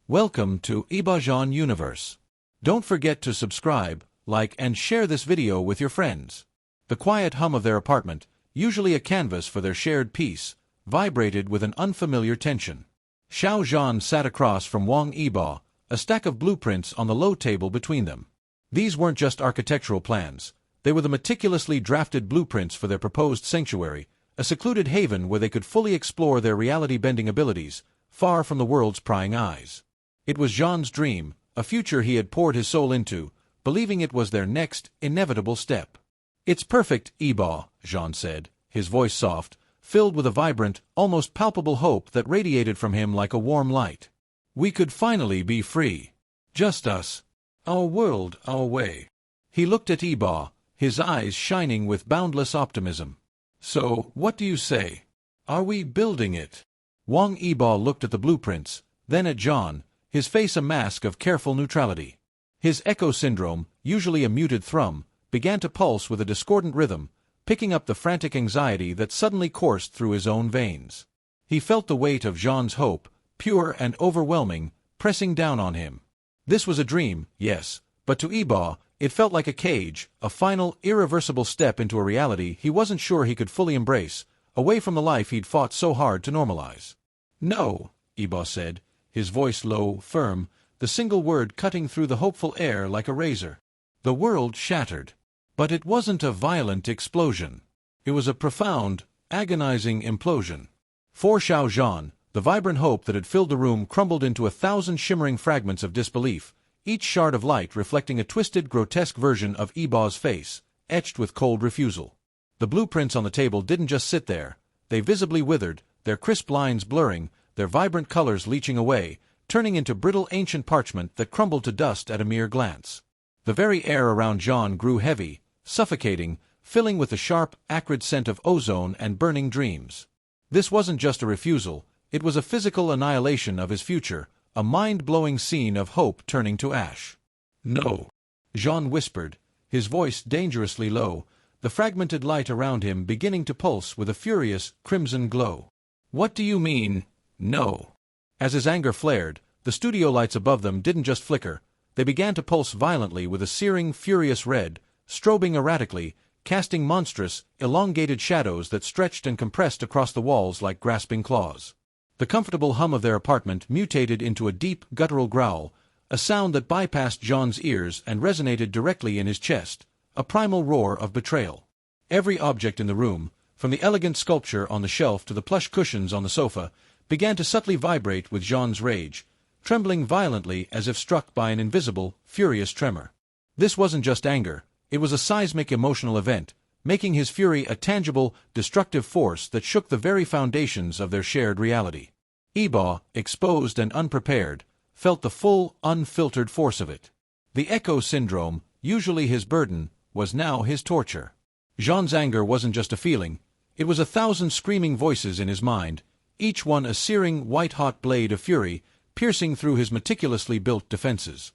Welcome to Xiao Universe. Don't forget to subscribe, like and share this video with your friends. The quiet hum of their apartment, usually a canvas for their shared peace, vibrated with an unfamiliar tension. Xiao Zhan sat across from Wang Yibo, a stack of blueprints on the low table between them. These weren't just architectural plans. They were the meticulously drafted blueprints for their proposed sanctuary, a secluded haven where they could fully explore their reality-bending abilities, far from the world's prying eyes. It was Zhan's dream, a future he had poured his soul into, believing it was their next, inevitable step. "It's perfect, Yibo," Zhan said, his voice soft, filled with a vibrant, almost palpable hope that radiated from him like a warm light. "We could finally be free. Just us. Our world, our way." He looked at Yibo, his eyes shining with boundless optimism. "So, what do you say? Are we building it?" Wang Yibo looked at the blueprints, then at Zhan, his face a mask of careful neutrality. His echo syndrome, usually a muted thrum, began to pulse with a discordant rhythm, picking up the frantic anxiety that suddenly coursed through his own veins. He felt the weight of Zhan's hope, pure and overwhelming, pressing down on him. This was a dream, yes, but to Yibo, it felt like a cage, a final, irreversible step into a reality he wasn't sure he could fully embrace, away from the life he'd fought so hard to normalize. "No," Yibo said, his voice low, firm, the single word cutting through the hopeful air like a razor. The world shattered. But it wasn't a violent explosion. It was a profound, agonizing implosion. For Xiao Zhan, the vibrant hope that had filled the room crumbled into 1,000 shimmering fragments of disbelief, each shard of light reflecting a twisted, grotesque version of Yibo's face, etched with cold refusal. The blueprints on the table didn't just sit there. They visibly withered, their crisp lines blurring, their vibrant colors leaching away, turning into brittle ancient parchment that crumbled to dust at a mere glance. The very air around Zhan grew heavy, suffocating, filling with the sharp, acrid scent of ozone and burning dreams. This wasn't just a refusal, it was a physical annihilation of his future, a mind-blowing scene of hope turning to ash. "No," Zhan whispered, his voice dangerously low, the fragmented light around him beginning to pulse with a furious, crimson glow. "What do you mean, no?" As his anger flared, the studio lights above them didn't just flicker, they began to pulse violently with a searing, furious red, strobing erratically, casting monstrous, elongated shadows that stretched and compressed across the walls like grasping claws. The comfortable hum of their apartment mutated into a deep, guttural growl, a sound that bypassed Zhan's ears and resonated directly in his chest, a primal roar of betrayal. Every object in the room, from the elegant sculpture on the shelf to the plush cushions on the sofa, began to subtly vibrate with Zhan's rage, trembling violently as if struck by an invisible, furious tremor. This wasn't just anger, it was a seismic emotional event, making his fury a tangible, destructive force that shook the very foundations of their shared reality. Yibo, exposed and unprepared, felt the full, unfiltered force of it. The echo syndrome, usually his burden, was now his torture. Zhan's anger wasn't just a feeling, it was 1,000 screaming voices in his mind, each one a searing, white-hot blade of fury, piercing through his meticulously built defenses.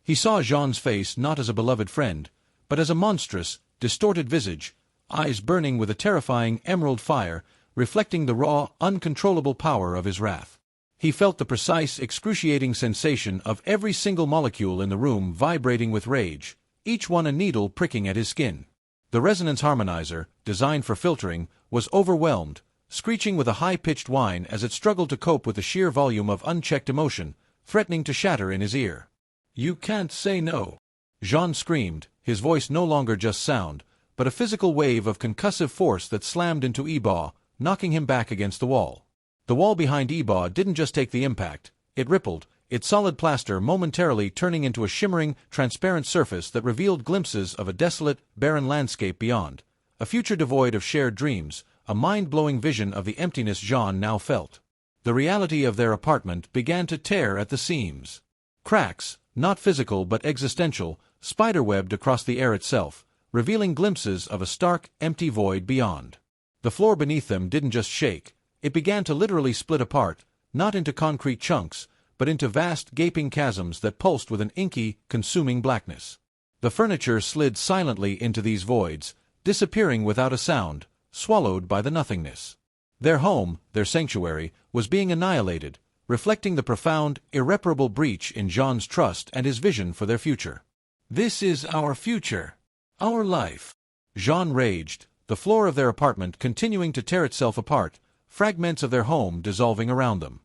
He saw Zhan's face not as a beloved friend, but as a monstrous, distorted visage, eyes burning with a terrifying emerald fire, reflecting the raw, uncontrollable power of his wrath. He felt the precise, excruciating sensation of every single molecule in the room vibrating with rage, each one a needle pricking at his skin. The resonance harmonizer, designed for filtering, was overwhelmed, screeching with a high-pitched whine as it struggled to cope with the sheer volume of unchecked emotion, threatening to shatter in his ear. "You can't say no," Zhan screamed, his voice no longer just sound, but a physical wave of concussive force that slammed into Yibo, knocking him back against the wall. The wall behind Yibo didn't just take the impact, it rippled, its solid plaster momentarily turning into a shimmering, transparent surface that revealed glimpses of a desolate, barren landscape beyond, a future devoid of shared dreams, a mind-blowing vision of the emptiness Zhan now felt. The reality of their apartment began to tear at the seams. Cracks, not physical but existential, spiderwebbed across the air itself, revealing glimpses of a stark, empty void beyond. The floor beneath them didn't just shake, it began to literally split apart, not into concrete chunks, but into vast, gaping chasms that pulsed with an inky, consuming blackness. The furniture slid silently into these voids, disappearing without a sound, swallowed by the nothingness. Their home, their sanctuary, was being annihilated, reflecting the profound, irreparable breach in Zhan's trust and his vision for their future. "This is our future. Our life." Zhan raged, the floor of their apartment continuing to tear itself apart, fragments of their home dissolving around them.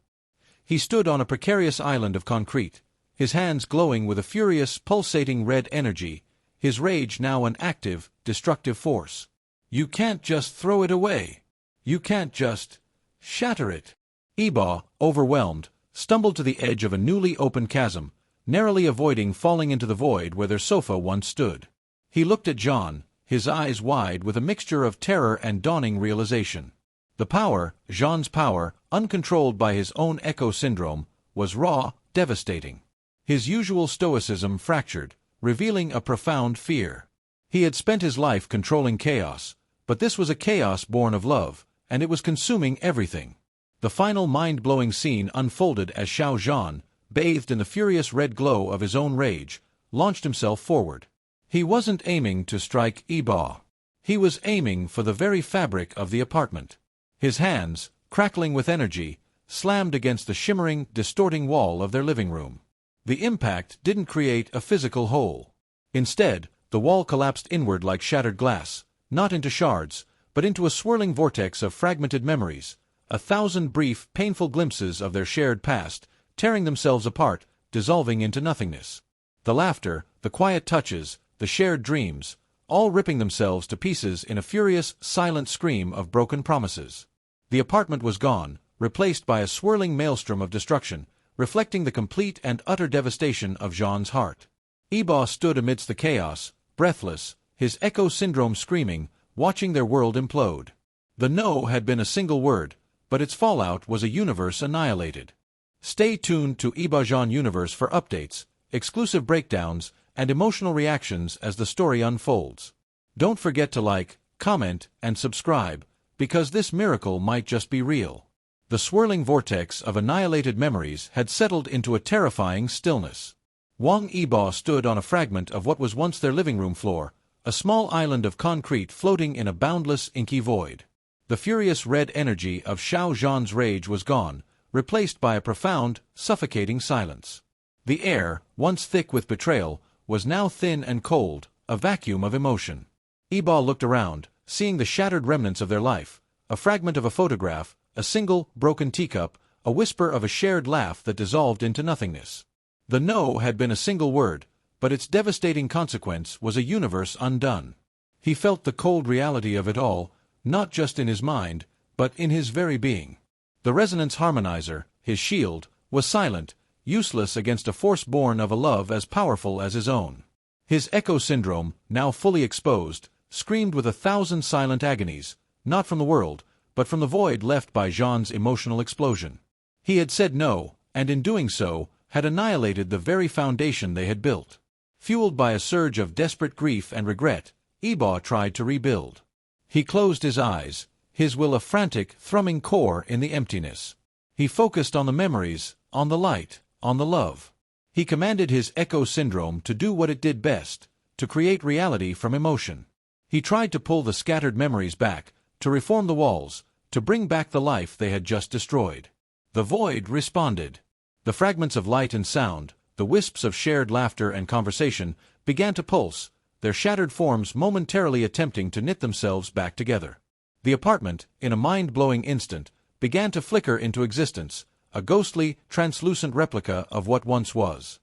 He stood on a precarious island of concrete, his hands glowing with a furious, pulsating red energy, his rage now an active, destructive force. "You can't just throw it away. You can't just shatter it." Yibo, overwhelmed, stumbled to the edge of a newly opened chasm, narrowly avoiding falling into the void where their sofa once stood. He looked at Zhan, his eyes wide with a mixture of terror and dawning realization. The power, Zhan's power, uncontrolled by his own echo syndrome, was raw, devastating. His usual stoicism fractured, revealing a profound fear. He had spent his life controlling chaos, but this was a chaos born of love, and it was consuming everything. The final mind-blowing scene unfolded as Xiao Zhan, bathed in the furious red glow of his own rage, launched himself forward. He wasn't aiming to strike Yibo. He was aiming for the very fabric of the apartment. His hands, crackling with energy, slammed against the shimmering, distorting wall of their living room. The impact didn't create a physical hole. Instead, the wall collapsed inward like shattered glass, not into shards, but into a swirling vortex of fragmented memories, 1,000 brief, painful glimpses of their shared past, tearing themselves apart, dissolving into nothingness. The laughter, the quiet touches, the shared dreams, all ripping themselves to pieces in a furious, silent scream of broken promises. The apartment was gone, replaced by a swirling maelstrom of destruction, reflecting the complete and utter devastation of Zhan's heart. Yibo stood amidst the chaos, breathless, his echo syndrome screaming, watching their world implode. The no had been a single word, but its fallout was a universe annihilated. Stay tuned to Yibo Zhan Universe for updates, exclusive breakdowns, and emotional reactions as the story unfolds. Don't forget to like, comment, and subscribe, because this miracle might just be real. The swirling vortex of annihilated memories had settled into a terrifying stillness. Wang Yibo stood on a fragment of what was once their living room floor, a small island of concrete floating in a boundless, inky void. The furious red energy of Xiao Zhan's rage was gone, replaced by a profound, suffocating silence. The air, once thick with betrayal, was now thin and cold, a vacuum of emotion. Yibo looked around, seeing the shattered remnants of their life, a fragment of a photograph, a single, broken teacup, a whisper of a shared laugh that dissolved into nothingness. The no had been a single word, but its devastating consequence was a universe undone. He felt the cold reality of it all, not just in his mind, but in his very being. The resonance harmonizer, his shield, was silent, useless against a force born of a love as powerful as his own. His echo syndrome, now fully exposed, screamed with 1,000 silent agonies, not from the world, but from the void left by Zhan's emotional explosion. He had said no, and in doing so, had annihilated the very foundation they had built. Fueled by a surge of desperate grief and regret, Yibo tried to rebuild. He closed his eyes, his will a frantic, thrumming core in the emptiness. He focused on the memories, on the light, on the love. He commanded his echo syndrome to do what it did best, to create reality from emotion. He tried to pull the scattered memories back, to reform the walls, to bring back the life they had just destroyed. The void responded. The fragments of light and sound, the wisps of shared laughter and conversation, began to pulse, their shattered forms momentarily attempting to knit themselves back together. The apartment, in a mind-blowing instant, began to flicker into existence, a ghostly, translucent replica of what once was.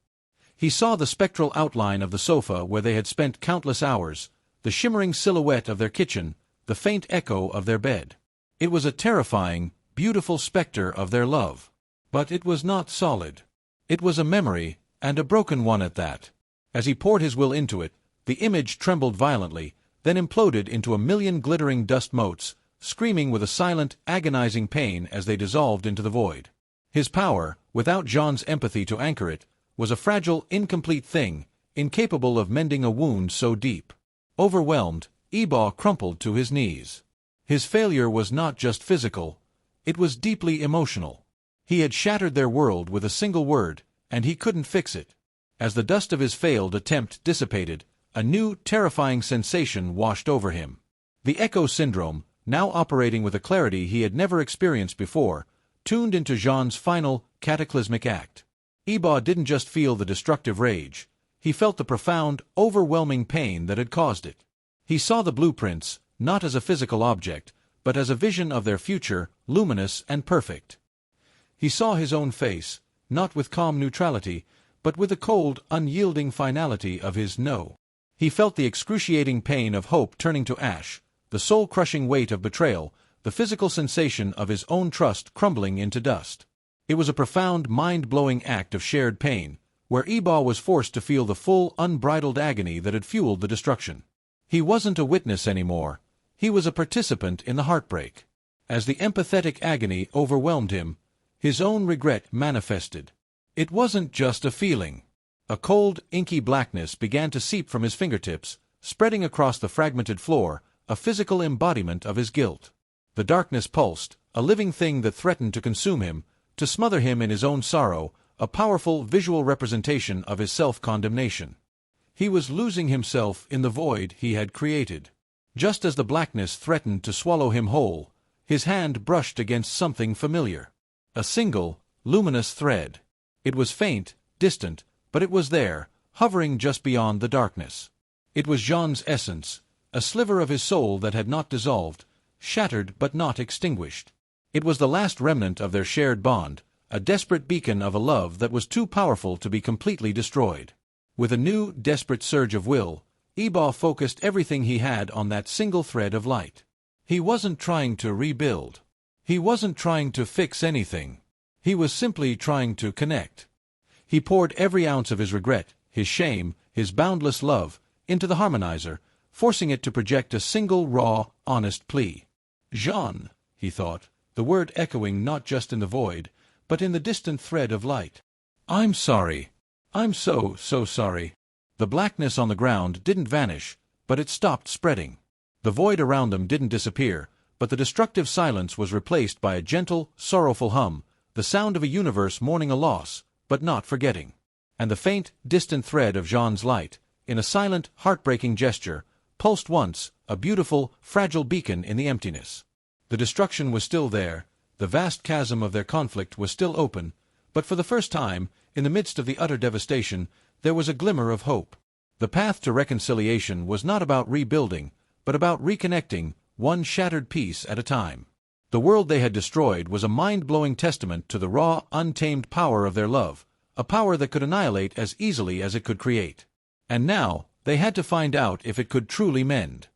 He saw the spectral outline of the sofa where they had spent countless hours, the shimmering silhouette of their kitchen, the faint echo of their bed. It was a terrifying, beautiful specter of their love. But it was not solid. It was a memory, and a broken one at that. As he poured his will into it, the image trembled violently, then imploded into a million glittering dust motes, screaming with a silent, agonizing pain as they dissolved into the void. His power, without Zhan's empathy to anchor it, was a fragile, incomplete thing, incapable of mending a wound so deep. Overwhelmed, Yibo crumpled to his knees. His failure was not just physical, it was deeply emotional. He had shattered their world with a single word, and he couldn't fix it. As the dust of his failed attempt dissipated, a new, terrifying sensation washed over him. The echo syndrome, now operating with a clarity he had never experienced before, tuned into Zhan's final, cataclysmic act. Yibo didn't just feel the destructive rage, he felt the profound, overwhelming pain that had caused it. He saw the blueprints, not as a physical object, but as a vision of their future, luminous and perfect. He saw his own face, not with calm neutrality, but with the cold, unyielding finality of his no. He felt the excruciating pain of hope turning to ash, the soul-crushing weight of betrayal, the physical sensation of his own trust crumbling into dust. It was a profound, mind-blowing act of shared pain, where Yibo was forced to feel the full, unbridled agony that had fueled the destruction. He wasn't a witness anymore, he was a participant in the heartbreak. As the empathetic agony overwhelmed him, his own regret manifested. It wasn't just a feeling. A cold, inky blackness began to seep from his fingertips, spreading across the fragmented floor, a physical embodiment of his guilt. The darkness pulsed, a living thing that threatened to consume him, to smother him in his own sorrow, a powerful visual representation of his self-condemnation. He was losing himself in the void he had created. Just as the blackness threatened to swallow him whole, his hand brushed against something familiar. A single, luminous thread. It was faint, distant, but it was there, hovering just beyond the darkness. It was Zhan's essence, a sliver of his soul that had not dissolved, shattered but not extinguished. It was the last remnant of their shared bond, a desperate beacon of a love that was too powerful to be completely destroyed. With a new, desperate surge of will, Yibo focused everything he had on that single thread of light. He wasn't trying to rebuild. He wasn't trying to fix anything. He was simply trying to connect. He poured every ounce of his regret, his shame, his boundless love, into the harmonizer, forcing it to project a single raw, honest plea. Zhan, he thought, the word echoing not just in the void, but in the distant thread of light. I'm sorry. I'm so sorry. The blackness on the ground didn't vanish, but it stopped spreading. The void around them didn't disappear, but the destructive silence was replaced by a gentle, sorrowful hum, the sound of a universe mourning a loss, but not forgetting. And the faint, distant thread of Zhan's light, in a silent, heartbreaking gesture, pulsed once, a beautiful, fragile beacon in the emptiness. The destruction was still there, the vast chasm of their conflict was still open, but for the first time, in the midst of the utter devastation, there was a glimmer of hope. The path to reconciliation was not about rebuilding, but about reconnecting, one shattered piece at a time. The world they had destroyed was a mind-blowing testament to the raw, untamed power of their love, a power that could annihilate as easily as it could create. And now, they had to find out if it could truly mend.